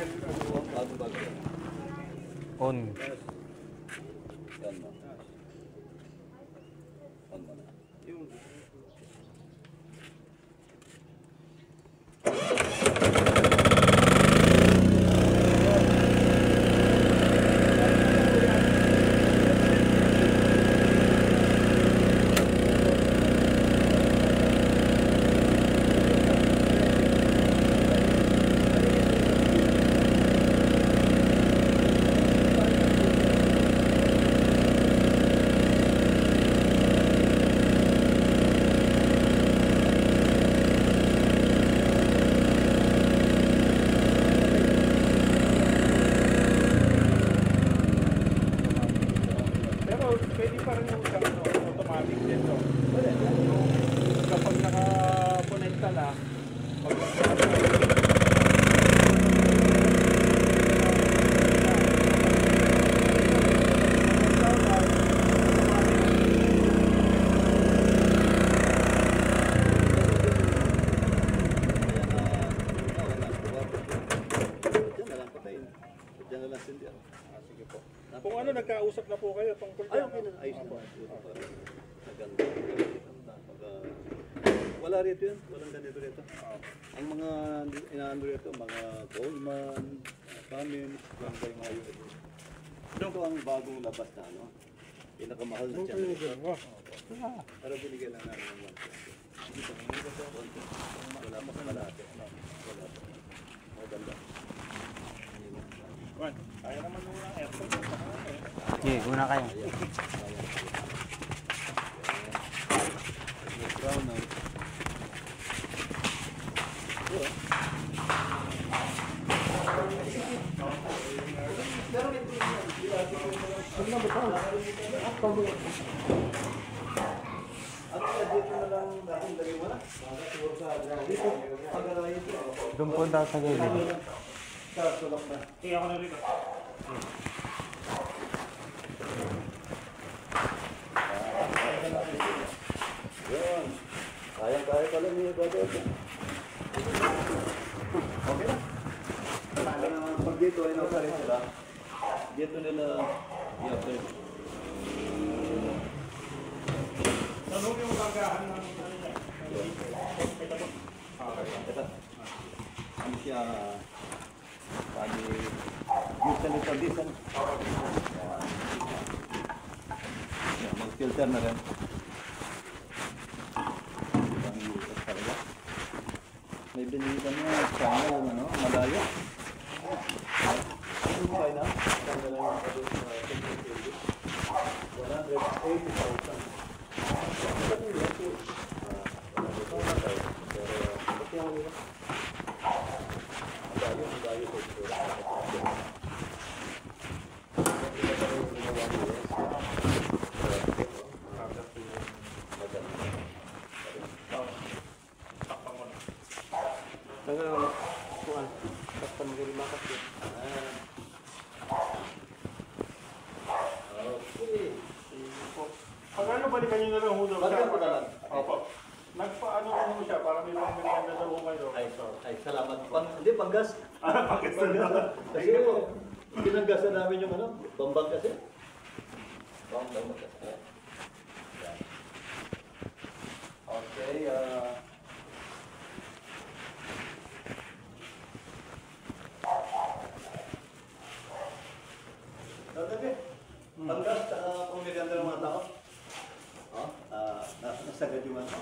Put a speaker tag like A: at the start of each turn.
A: Bago-bago.
B: On.
A: Yan mo. On mo na.
C: Pwede pa rin yung automatic din, no? Kapag naka-connecta na, sige po. Kung ano, nagkausap na po kayo tungkol
A: ay, okay na. Ayos na. Maganda. Wala rito yun. Walang ganito rito. Ang mga inaano rito, mga Goldman, Cummins, yung mga US. Ito ang bagong labas na ano. Pinakamahal na generator. Pero binigyan lang namin ng 1. Wala pa sa malapit. Wala pa. Maganda.
C: kaya naman nung aircon.
B: Sige, una kayo.
A: Brown na.
B: Doon punta sa gilid.
C: Kaya ako na rin.
A: Yun. Kaya pala niya ba ito? Okay na. Pag dito ay nasa rin sila, dito nila i-upload.
C: Tanong yung kagahan ng
A: Ito. Ano siya, sabi, diesel ito, diesel. Mag-filter na rin. May binilitan mo, China, ano, malayo. Ano ba kayo na? China lang yung kapit na 180,000.
C: Pagano balikan nyo na lang ho daw siya?
A: Balikan ko na lang.
C: Opo. Nagpaano ko mo siya para may mga merienda daw ho kayo.
A: Ay, salamat. Hindi, panggas.
C: Pagkas na.
A: Kasi po, pinanggasan namin yung ano, bambang kasi. Bambang kasi. Okay, Dadabi, panggas, kung merienda ng mga tao. Nasagad yung ano.